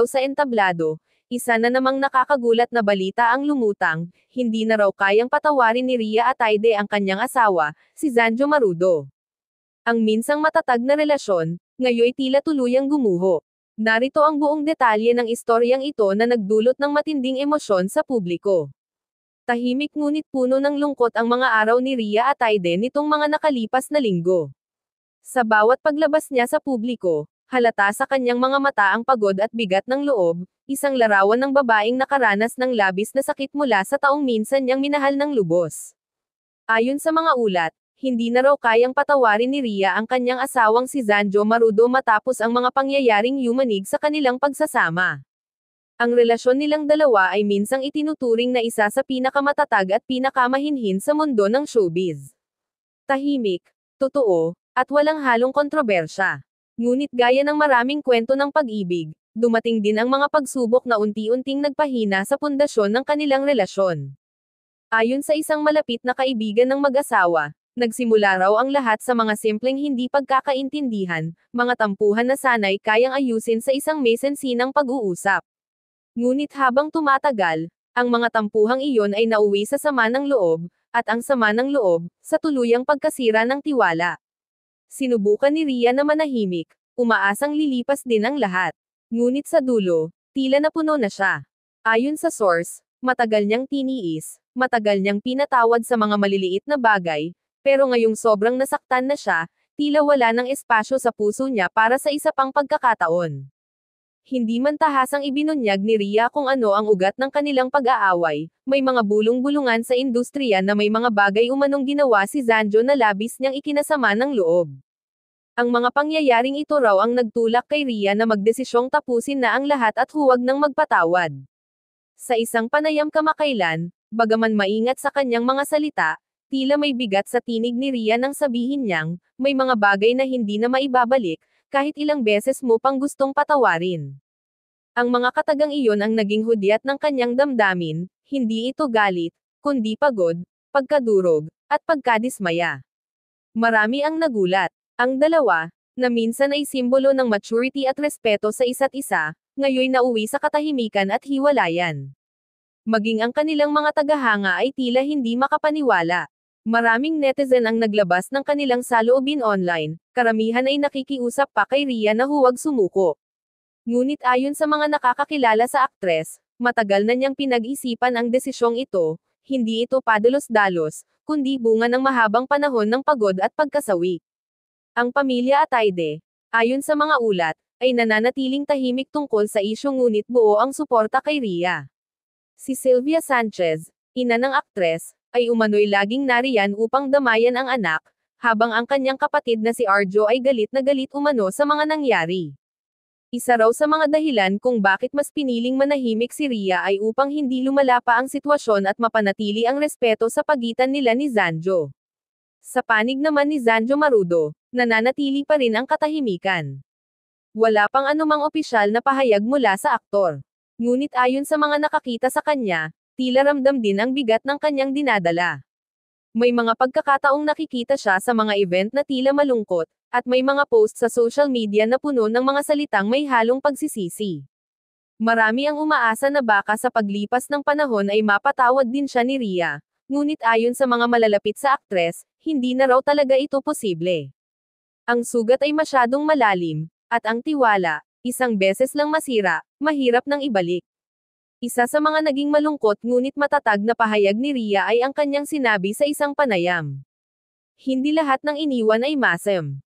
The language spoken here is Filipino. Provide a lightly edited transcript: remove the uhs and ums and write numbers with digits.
gumalaw sa entablado. Isa na namang nakakagulat na balita ang lumutang, hindi na raw kayang patawarin ni Rhea Atayde ang kanyang asawa, si Zanjo Marudo. Ang minsang matatag na relasyon, ngayoy tila tuluyang gumuho. Narito ang buong detalye ng istoryang ito na nagdulot ng matinding emosyon sa publiko. Tahimik ngunit puno ng lungkot ang mga araw ni Rhea Atayde nitong mga nakalipas na linggo. Sa bawat paglabas niya sa publiko, halata sa kanyang mga mata ang pagod at bigat ng loob, isang larawan ng babaeng nakaranas ng labis na sakit mula sa taong minsan niyang minahal ng lubos. Ayon sa mga ulat, hindi na raw kayang patawarin ni Rhea ang kanyang asawang si Zanjo Marudo matapos ang mga pangyayaring yumanig sa kanilang pagsasama. Ang relasyon nilang dalawa ay minsang itinuturing na isa sa pinakamatatag at pinakamahinhin sa mundo ng showbiz. Tahimik, totoo, at walang halong kontrobersya. Ngunit gaya ng maraming kwento ng pag-ibig, dumating din ang mga pagsubok na unti-unting nagpahina sa pundasyon ng kanilang relasyon. Ayon sa isang malapit na kaibigan ng mag-asawa, nagsimula raw ang lahat sa mga simpleng hindi pagkakaintindihan, mga tampuhan na sanay kayang ayusin sa isang mesensinang pag-uusap. Ngunit habang tumatagal, ang mga tampuhang iyon ay nauwi sa sama ng loob, at ang sama ng loob, sa tuluyang pagkasira ng tiwala. Sinubukan ni Rhea na manahimik, umaasang lilipas din ang lahat. Ngunit sa dulo, tila napuno na siya. Ayon sa source, matagal niyang tiniis, matagal niyang pinatawad sa mga maliliit na bagay, pero ngayong sobrang nasaktan na siya, tila wala ng espasyo sa puso niya para sa isa pang pagkakataon. Hindi man tahasang ibinunyag ni Rhea kung ano ang ugat ng kanilang pag-aaway, may mga bulong-bulungan sa industriya na may mga bagay umanong ginawa si Zanjo na labis niyang ikinasama ng loob. Ang mga pangyayaring ito raw ang nagtulak kay Rhea na magdesisyong tapusin na ang lahat at huwag nang magpatawad. Sa isang panayam kamakailan, bagaman maingat sa kanyang mga salita, tila may bigat sa tinig ni Rhea nang sabihin niyang, may mga bagay na hindi na maibabalik, kahit ilang beses mo pang gustong patawarin. Ang mga katagang iyon ang naging hudyat ng kanyang damdamin, hindi ito galit, kundi pagod, pagkadurog, at pagkadismaya. Marami ang nagulat. Ang dalawa, na minsan ay simbolo ng maturity at respeto sa isa't isa, ngayon nauwi sa katahimikan at hiwalayan. Maging ang kanilang mga tagahanga ay tila hindi makapaniwala. Maraming netizen ang naglabas ng kanilang saloobin online, karamihan ay nakikiusap pa kay Rhea na huwag sumuko. Ngunit ayon sa mga nakakakilala sa aktres, matagal na niyang pinag-isipan ang desisyong ito, hindi ito padalos-dalos, kundi bunga ng mahabang panahon ng pagod at pagkasawi. Ang pamilya Atayde, ayon sa mga ulat, ay nananatiling tahimik tungkol sa isyong ngunit buo ang suporta kay Rhea. Si Sylvia Sanchez, ina ng aktres, ay umano'y laging nariyan upang damayan ang anak, habang ang kanyang kapatid na si Arjo ay galit na galit umano sa mga nangyari. Isa raw sa mga dahilan kung bakit mas piniling manahimik si Rhea ay upang hindi lumala pa ang sitwasyon at mapanatili ang respeto sa pagitan nila ni Zanjo. Sa panig naman ni Zanjo Marudo, nananatili pa rin ang katahimikan. Wala pang anumang opisyal na pahayag mula sa aktor. Ngunit ayon sa mga nakakita sa kanya, tila ramdam din ang bigat ng kanyang dinadala. May mga pagkakataong nakikita siya sa mga event na tila malungkot, at may mga post sa social media na puno ng mga salitang may halong pagsisisi. Marami ang umaasa na baka sa paglipas ng panahon ay mapatawad din siya ni Rhea. Ngunit ayon sa mga malalapit sa aktres, hindi na raw talaga ito posible. Ang sugat ay masyadong malalim, at ang tiwala, isang beses lang masira, mahirap nang ibalik. Isa sa mga naging malungkot ngunit matatag na pahayag ni Rhea ay ang kanyang sinabi sa isang panayam. Hindi lahat ng iniwan ay masam.